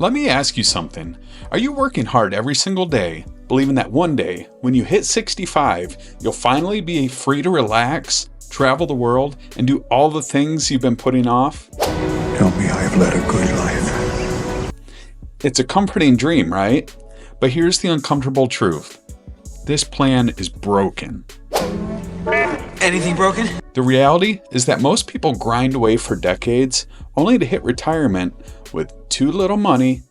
Let me ask you something. Are you working hard every single day, believing that one day, when you hit 65, you'll finally be free to relax, travel the world, and do all the things you've been putting off? Tell me I have led a good life. It's a comforting dream, right? But here's the uncomfortable truth. This plan is broken. Anything broken? The reality is that most people grind away for decades only to hit retirement with too little money,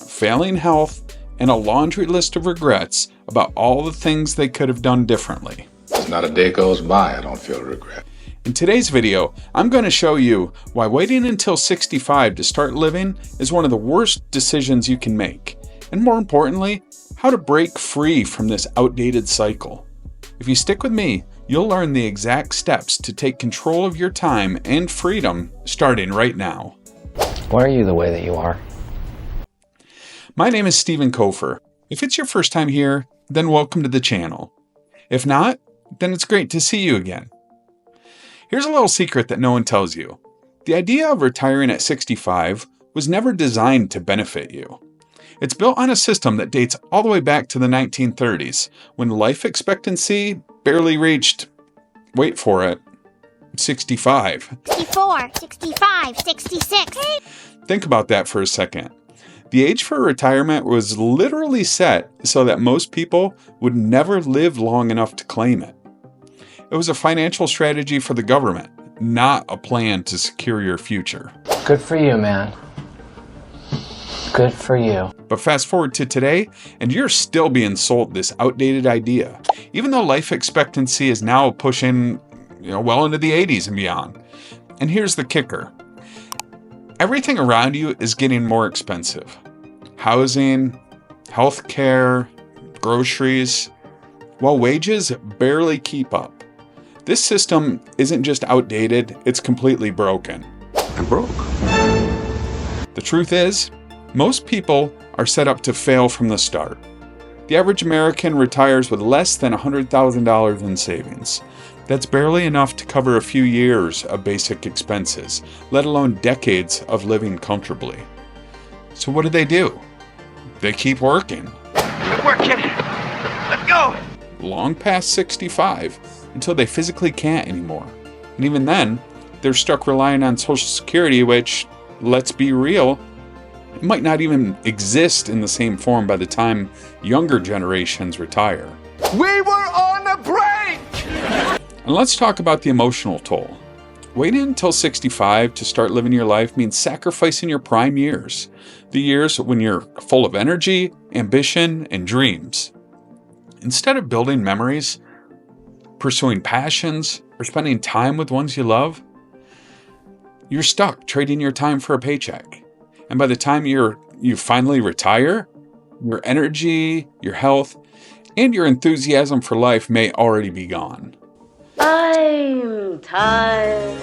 failing health, and a laundry list of regrets about all the things they could have done differently. Not a day goes by I don't feel regret. In today's video, I'm going to show you why waiting until 65 to start living is one of the worst decisions you can make, and more importantly, how to break free from this outdated cycle. If you stick with me, you'll learn the exact steps to take control of your time and freedom starting right now. Why are you the way that you are? My name is Stephen Kofer. If it's your first time here, then welcome to the channel. If not, then it's great to see you again. Here's a little secret that no one tells you. The idea of retiring at 65 was never designed to benefit you. It's built on a system that dates all the way back to the 1930s, when life expectancy barely reached, wait for it, 65. 64, 65, 66. Think about that for a second. The age for retirement was literally set so that most people would never live long enough to claim it. It was a financial strategy for the government, not a plan to secure your future. Good for you, man. Good for you. But fast forward to today, and you're still being sold this outdated idea, even though life expectancy is now pushing, well into the 80s and beyond. And here's the kicker. Everything around you is getting more expensive. Housing, healthcare, groceries, while wages barely keep up. This system isn't just outdated, it's completely broken. I'm broke. The truth is, most people are set up to fail from the start. The average American retires with less than $100,000 in savings. That's barely enough to cover a few years of basic expenses, let alone decades of living comfortably. So what do? They keep working. Good work, kid. Let's go. Long past 65, until they physically can't anymore. And even then, they're stuck relying on Social Security, which, let's be real, it might not even exist in the same form by the time younger generations retire. We were on a break! And let's talk about the emotional toll. Waiting until 65 to start living your life means sacrificing your prime years, the years when you're full of energy, ambition, and dreams. Instead of building memories, pursuing passions, or spending time with ones you love, you're stuck trading your time for a paycheck. And by the time you finally retire, your energy, your health, and your enthusiasm for life may already be gone. I'm tired,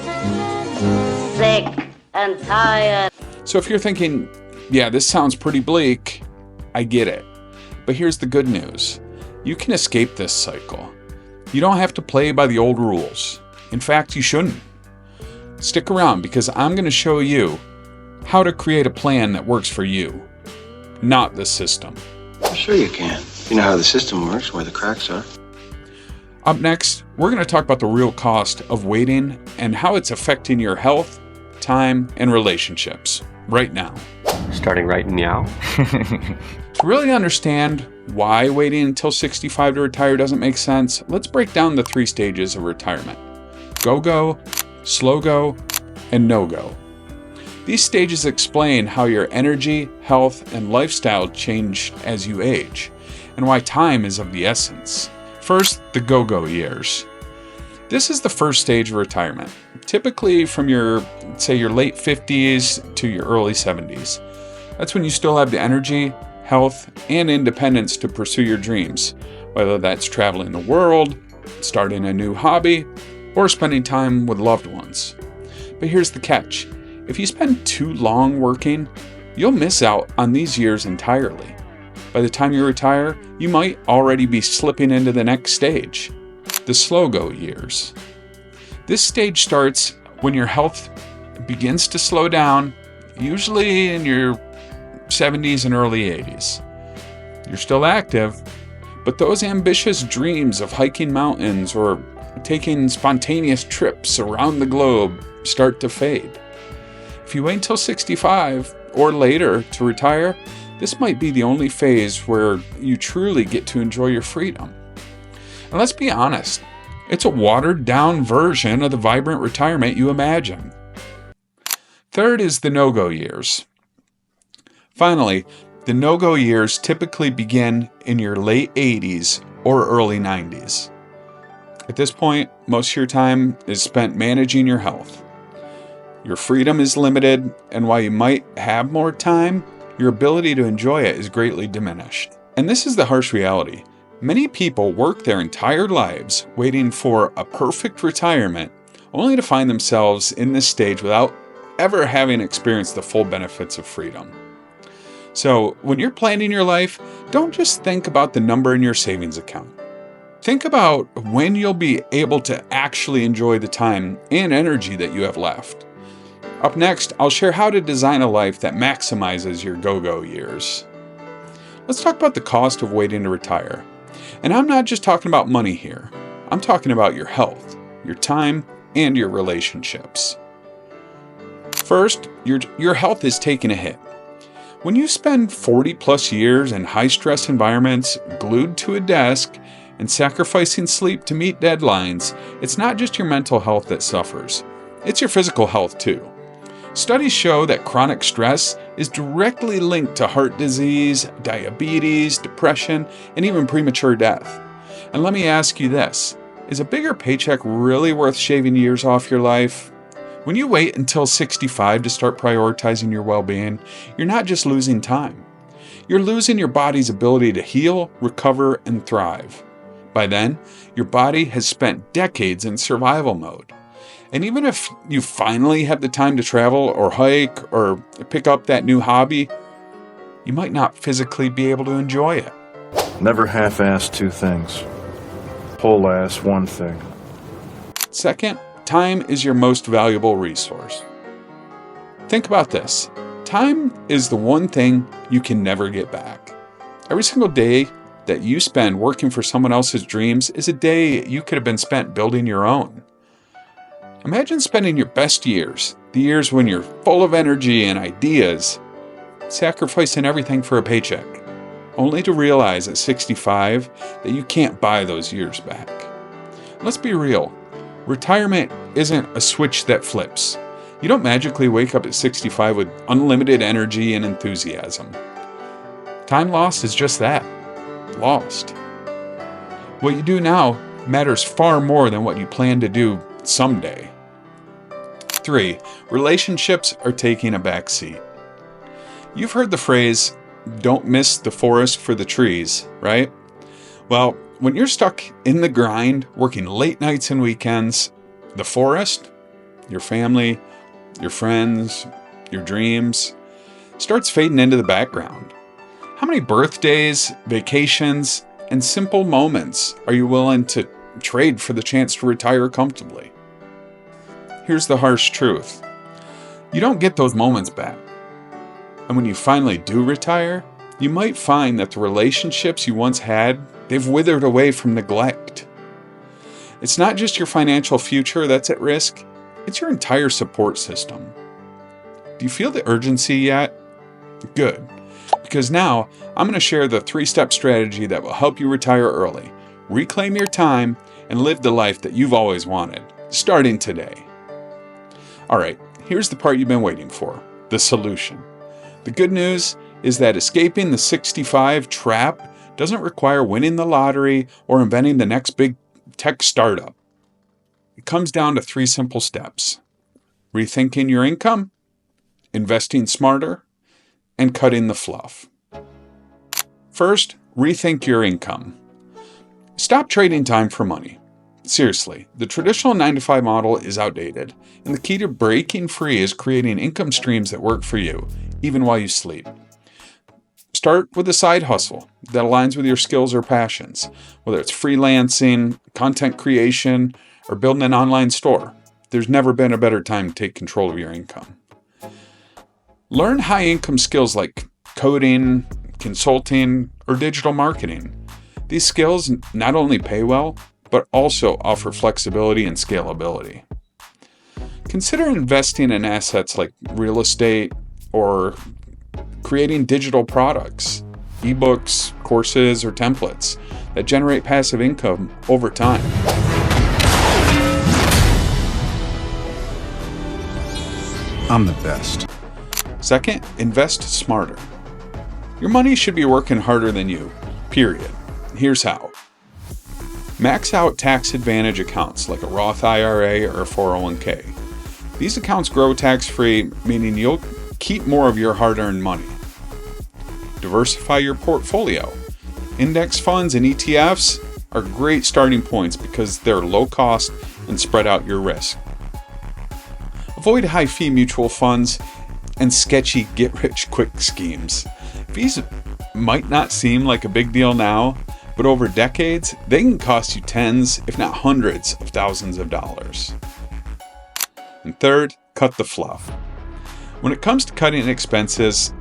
sick and tired. So if you're thinking, yeah, this sounds pretty bleak, I get it. But here's the good news. You can escape this cycle. You don't have to play by the old rules. In fact, you shouldn't. Stick around because I'm going to show you how to create a plan that works for you, not the system. Sure you can. You know how the system works, where the cracks are. Up next, we're going to talk about the real cost of waiting and how it's affecting your health, time, and relationships right now. Starting right now? To really understand why waiting until 65 to retire doesn't make sense, let's break down the 3 stages of retirement: go-go, slow-go, and no-go. These stages explain how your energy, health, and lifestyle change as you age, and why time is of the essence. First, the go-go years. This is the first stage of retirement, typically from your late 50s to your early 70s. That's when you still have the energy, health, and independence to pursue your dreams, whether that's traveling the world, starting a new hobby, or spending time with loved ones. But here's the catch. If you spend too long working, you'll miss out on these years entirely. By the time you retire, you might already be slipping into the next stage, the slow-go years. This stage starts when your health begins to slow down, usually in your 70s and early 80s. You're still active, but those ambitious dreams of hiking mountains or taking spontaneous trips around the globe start to fade. If you wait until 65 or later to retire, this might be the only phase where you truly get to enjoy your freedom. And let's be honest, it's a watered-down version of the vibrant retirement you imagine. Third is the no-go years. Finally, the no-go years typically begin in your late 80s or early 90s. At this point, most of your time is spent managing your health. Your freedom is limited, and while you might have more time, your ability to enjoy it is greatly diminished. And this is the harsh reality. Many people work their entire lives waiting for a perfect retirement, only to find themselves in this stage without ever having experienced the full benefits of freedom. So, when you're planning your life, don't just think about the number in your savings account. Think about when you'll be able to actually enjoy the time and energy that you have left. Up next, I'll share how to design a life that maximizes your go-go years. Let's talk about the cost of waiting to retire. And I'm not just talking about money here. I'm talking about your health, your time, and your relationships. First, your health is taking a hit. When you spend 40 plus years in high-stress environments, glued to a desk, and sacrificing sleep to meet deadlines, it's not just your mental health that suffers. It's your physical health too. Studies show that chronic stress is directly linked to heart disease, diabetes, depression, and even premature death. And let me ask you this, is a bigger paycheck really worth shaving years off your life? When you wait until 65 to start prioritizing your well-being, you're not just losing time. You're losing your body's ability to heal, recover, and thrive. By then, your body has spent decades in survival mode. And even if you finally have the time to travel or hike or pick up that new hobby, you might not physically be able to enjoy it. Never half-ass two things. Whole-ass one thing. Second, time is your most valuable resource. Think about this. Time is the one thing you can never get back. Every single day that you spend working for someone else's dreams is a day you could have been spent building your own. Imagine spending your best years, the years when you're full of energy and ideas, sacrificing everything for a paycheck, only to realize at 65 that you can't buy those years back. Let's be real. Retirement isn't a switch that flips. You don't magically wake up at 65 with unlimited energy and enthusiasm. Time lost is just that, lost. What you do now matters far more than what you plan to do someday. 3. Relationships are taking a back seat. You've heard the phrase, don't miss the forest for the trees, right? Well, when you're stuck in the grind, working late nights and weekends, the forest, your family, your friends, your dreams, starts fading into the background. How many birthdays, vacations, and simple moments are you willing to trade for the chance to retire comfortably? Here's the harsh truth. You don't get those moments back. And when you finally do retire, you might find that the relationships you once had, they've withered away from neglect. It's not just your financial future that's at risk, it's your entire support system. Do you feel the urgency yet? Good. Because now, I'm going to share the 3-step strategy that will help you retire early, reclaim your time, and live the life that you've always wanted, starting today. Alright, here's the part you've been waiting for, the solution. The good news is that escaping the 65 trap doesn't require winning the lottery or inventing the next big tech startup. It comes down to 3 simple steps: rethinking your income, investing smarter, and cutting the fluff. First, rethink your income. Stop trading time for money. Seriously, the traditional 9-to-5 model is outdated, and the key to breaking free is creating income streams that work for you, even while you sleep. Start with a side hustle that aligns with your skills or passions, whether it's freelancing, content creation, or building an online store. There's never been a better time to take control of your income. Learn high-income skills like coding, consulting, or digital marketing. These skills not only pay well, but also offer flexibility and scalability. Consider investing in assets like real estate or creating digital products, ebooks, courses, or templates that generate passive income over time. I'm the best. Second, invest smarter. Your money should be working harder than you, period. Here's how. Max out tax advantage accounts like a Roth IRA or a 401k. These accounts grow tax-free, meaning you'll keep more of your hard-earned money. Diversify your portfolio. Index funds and ETFs are great starting points because they're low cost and spread out your risk. Avoid high-fee mutual funds and sketchy get-rich-quick schemes. These might not seem like a big deal now, but over decades, they can cost you tens, if not hundreds of thousands of dollars. And third, cut the fluff. When it comes to cutting expenses,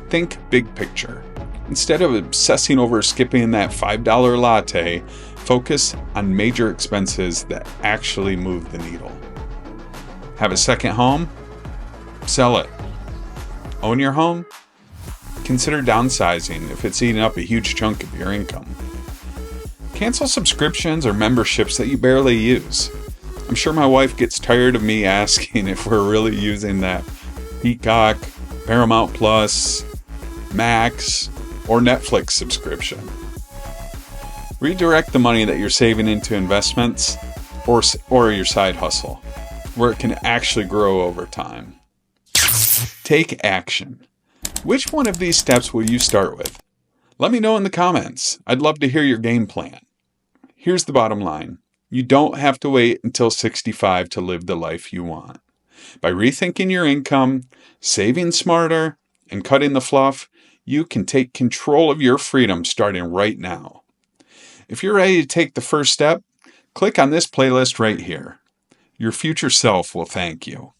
think big picture. Instead of obsessing over skipping that $5 latte, focus on major expenses that actually move the needle. Have a second home? Sell it. Own your home? Consider downsizing if it's eating up a huge chunk of your income. Cancel subscriptions or memberships that you barely use. I'm sure my wife gets tired of me asking if we're really using that Peacock, Paramount Plus, Max, or Netflix subscription. Redirect the money that you're saving into investments or your side hustle, where it can actually grow over time. Take action. Which one of these steps will you start with? Let me know in the comments. I'd love to hear your game plan. Here's the bottom line. You don't have to wait until 65 to live the life you want. By rethinking your income, saving smarter, and cutting the fluff, you can take control of your freedom starting right now. If you're ready to take the first step, click on this playlist right here. Your future self will thank you.